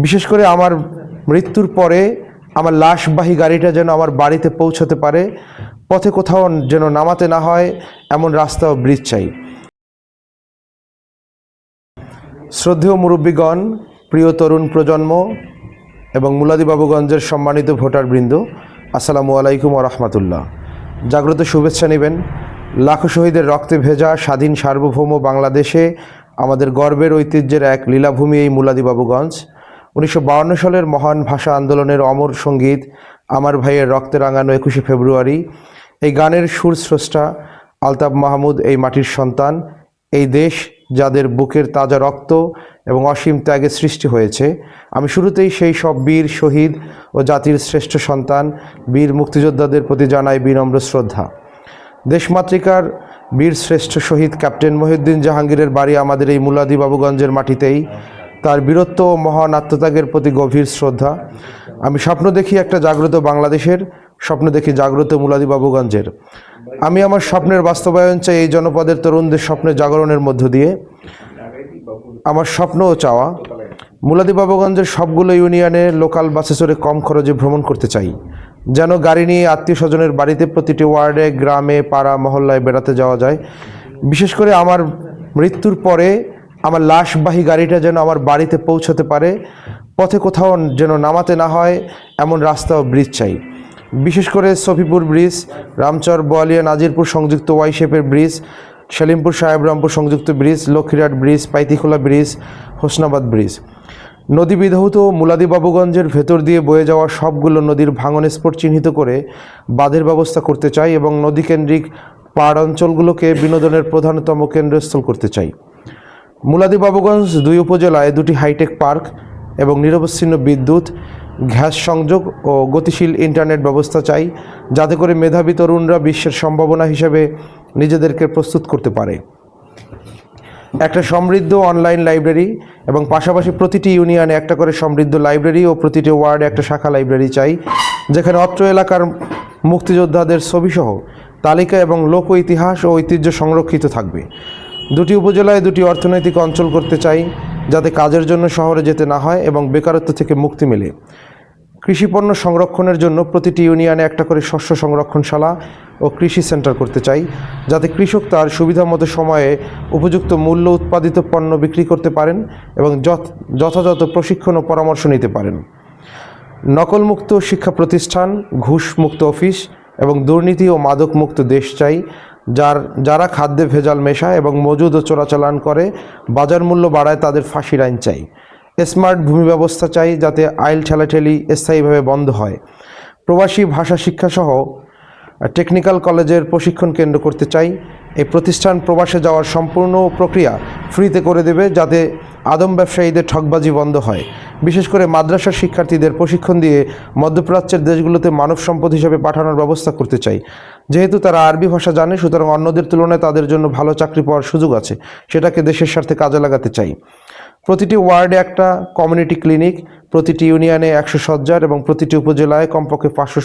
বিশেষ করে আমার মৃত্যুর পরে আমার লাশবাহী গাড়িটা যেন আমার বাড়িতে পৌঁছাতে পারে, পথে কোথাও যেন নামাতে না হয় এমন রাস্তা ও ব্রিজ চাই। শ্রদ্ধেয় মুরব্বীগণ, প্রিয় তরুণ প্রজন্ম এবং মুলাদিবাবুগঞ্জের সম্মানিত ভোটারবৃন্দ, আসসালামু আলাইকুম ওয়া রাহমাতুল্লাহ। জাগ্রত শুভেচ্ছা নেবেন। লাখো শহীদের রক্তে ভেজা স্বাধীন সার্বভৌম বাংলাদেশে আমাদের গর্বের ঐতিহ্যের এক লীলাভূমি এই মুলাদিবাবুগঞ্জ। 1952 সালের মহান ভাষা আন্দোলনের অমর সঙ্গীত আমার ভাইয়ের রক্তে রাঙানো 21শে ফেব্রুয়ারি। এই গানের সুর স্রষ্টা আলতাফ মাহমুদ এই মাটির সন্তান। এই দেশ যাদের বুকের তাজা রক্ত এবং অসীম ত্যাগে সৃষ্টি হয়েছে। আমি শুরুতেই সেই সব বীর শহীদ ও জাতির শ্রেষ্ঠ সন্তান বীর মুক্তিযোদ্ধাদের প্রতি জানাই বিনম্র শ্রদ্ধা। দেশমাতৃকার বীর শ্রেষ্ঠ শহীদ ক্যাপ্টেন মহিউদ্দিন জাহাঙ্গীরের বাড়ি আমাদের এই মুলাদিবাবুগঞ্জের মাটিতেই। তার বীরত্ব ও মহান আত্মত্যাগের প্রতি গভীর শ্রদ্ধা। আমি স্বপ্ন দেখি একটা জাগ্রত বাংলাদেশের, স্বপ্ন দেখি জাগ্রত মুলাদিবাবুগঞ্জের। আমি আমার স্বপ্নের বাস্তবায়ন চাই এই জনপদের তরুণদের স্বপ্নের জাগরণের মধ্য দিয়ে। আমার স্বপ্ন ও চাওয়া, মুলাদিবাবুগঞ্জের সবগুলো ইউনিয়নে লোকাল বাসে চড়ে কম খরচে ভ্রমণ করতে চাই, যেন গাড়ি নিয়ে আত্মীয় স্বজনের বাড়িতে প্রতিটি ওয়ার্ডে, গ্রামে, পাড়া, মহল্লায় বেড়াতে যাওয়া যায়। বিশেষ করে আমার মৃত্যুর পরে আমার লাশবাহী গাড়িটা যেন আমার বাড়িতে পৌঁছাতে পারে, পথে কোথাও যেন নামাতে না হয় এমন রাস্তা ও ব্রিজ চাই। বিশেষ করে সফিপুর ব্রিজ, রামচর, বোয়ালিয়া, নাজিরপুর সংযুক্ত ওয়াই শেপের ব্রিজ, সেলিমপুর সাহেবরামপুর সংযুক্ত bridge, Lakshmirat bridge, Paitikhola bridge, Hosnabad bridge. নদী বিধৌত মুলাদিবাবুগঞ্জের ভেতর দিয়ে বয়ে যাওয়া সবগুলো নদীর ভাঙন স্পট চিহ্নিত করে বাঁধের ব্যবস্থা করতে চাই এবং নদীকেন্দ্রিক পাহাড় অঞ্চলগুলোকে বিনোদনের প্রধানতম কেন্দ্রস্থল করতে চাই। মুলাদিবাবুগঞ্জ 2 উপজেলায় 2টি হাইটেক পার্ক এবং নিরবচ্ছিন্ন বিদ্যুৎ, গ্যাস সংযোগ ও গতিশীল ইন্টারনেট ব্যবস্থা চাই, যাতে করে মেধাবী তরুণরা বিশ্বের সম্ভাবনা হিসেবে নিজেদেরকে প্রস্তুত করতে পারে। একটা সমৃদ্ধ অনলাইন লাইব্রেরি এবং পাশাপাশি প্রতিটি ইউনিয়নে একটা করে সমৃদ্ধ লাইব্রেরি ও প্রতিটি ওয়ার্ডে একটা শাখা লাইব্রেরি চাই, যেখানে অত্র এলাকার মুক্তিযোদ্ধাদের ছবিসহ তালিকা এবং লোক ইতিহাস ও ঐতিহ্য সংরক্ষিত থাকবে। 2টি উপজেলায় 2টি অর্থনৈতিক অঞ্চল করতে চাই, যাতে কাজের জন্য শহরে যেতে না হয় এবং বেকারত্ব থেকে মুক্তি মেলে। কৃষিপণ্য সংরক্ষণের জন্য প্রতিটি ইউনিয়নে একটা করে শস্য সংরক্ষণশালা ও কৃষি সেন্টার করতে চাই, যাতে কৃষক তার সুবিধামতো সময়ে উপযুক্ত মূল্য উৎপাদিত পণ্য বিক্রি করতে পারেন এবং যথাযথ প্রশিক্ষণ ও পরামর্শ নিতে পারেন। নকলমুক্ত শিক্ষা প্রতিষ্ঠান, ঘুষমুক্ত অফিস এবং দুর্নীতি ও মাদকমুক্ত দেশ চাই। যারা খাদ্যে ভেজাল মেশায় এবং মজুদ ও চোরাচালান করে বাজার মূল্য বাড়ায় তাদের ফাঁসির আইন চাই। স্মার্ট ভূমি ব্যবস্থা চাই, যাতে আইল ঠেলাঠেলি স্থায়ীভাবে বন্ধ হয়। প্রবাসী ভাষা শিক্ষাসহ টেকনিক্যাল কলেজের প্রশিক্ষণ কেন্দ্র করতে চাই। এই প্রতিষ্ঠান প্রবাসে যাওয়ার সম্পূর্ণ প্রক্রিয়া ফ্রিতে করে দেবে, যাতে আদম ব্যবসায়ীদের ঠকবাজি বন্ধ হয়। বিশেষ করে মাদ্রাসার শিক্ষার্থীদের প্রশিক্ষণ দিয়ে মধ্যপ্রাচ্যের দেশগুলোতে মানব সম্পদ হিসেবে পাঠানোর ব্যবস্থা করতে চাই। যেহেতু তারা আরবি ভাষা জানে, সুতরাং অন্যদের তুলনায় তাদের জন্য ভালো চাকরি পাওয়ার সুযোগ আছে, সেটাকে দেশের স্বার্থে কাজে লাগাতে চাই। প্রতিটি ওয়ার্ডে একটা কমিউনিটি ক্লিনিক, প্রতিটি ইউনিয়নে 100 শয্যার এবং প্রতিটি উপজেলায় কমপক্ষে 500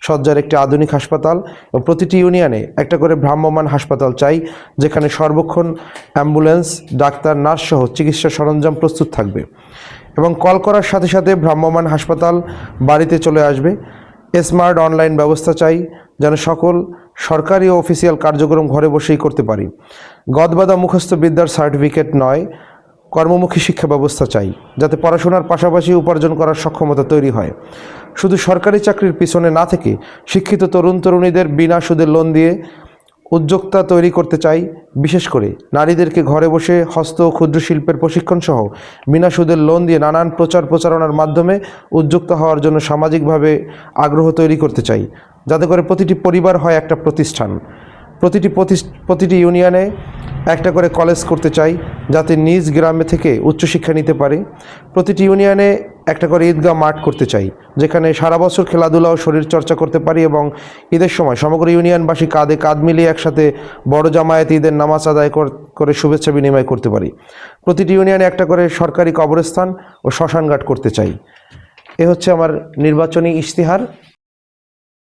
শয্যার একটি আধুনিক হাসপাতাল এবং প্রতিটি ইউনিয়নে একটা করে ভ্রাম্যমাণ হাসপাতাল চাই, যেখানে সর্বক্ষণ অ্যাম্বুলেন্স, ডাক্তার, নার্স সহ চিকিৎসা সরঞ্জাম প্রস্তুত থাকবে এবং কল করার সাথে সাথে ভ্রাম্যমাণ হাসপাতাল বাড়িতে চলে আসবে। স্মার্ট অনলাইন ব্যবস্থা চাই, যেন সকল সরকারি ও অফিসিয়াল কার্যক্রম ঘরে বসেই করতে পারি। গদবাদা মুখস্থ বিদ্যার সার্টিফিকেট নয়, কর্মমুখী শিক্ষা ব্যবস্থা চাই, যাতে পড়াশোনার পাশাপাশি উপার্জন করার সক্ষমতা তৈরি হয়। শুধু সরকারি চাকরির পিছনে না থেকে শিক্ষিত তরুণ তরুণীদের বিনা সুদে লোন দিয়ে উদ্যোক্তা তৈরি করতে চাই। বিশেষ করে নারীদেরকে ঘরে বসে হস্ত ও ক্ষুদ্র শিল্পের প্রশিক্ষণ সহ বিনা সুদের লোন দিয়ে নানান প্রচারণার মাধ্যমে উদ্যোক্তা হওয়ার জন্য সামাজিকভাবে আগ্রহ তৈরি করতে চাই, যাতে করে প্রতিটি পরিবার হয় একটা প্রতিষ্ঠান। প্রতিটি ইউনিয়নে একটা করে কলেজ করতে চাই, যাতে নিজ গ্রামে থেকে উচ্চশিক্ষা নিতে পারে। প্রতিটি ইউনিয়নে একটা করে ঈদগাহ মাঠ করতে চাই, যেখানে সারা বছর খেলাধুলা ও শরীর চর্চা করতে পারি এবং ঈদের সময় সমগ্র ইউনিয়নবাসী কাঁধে কাঁধ মিলিয়ে একসাথে বড় জামায়াত ঈদের নামাজ আদায় করে শুভেচ্ছা বিনিময় করতে পারি। প্রতিটি ইউনিয়নে একটা করে সরকারি কবরস্থান ও শ্মশানঘাট করতে চাই। এ হচ্ছে আমার নির্বাচনী ইশতেহার।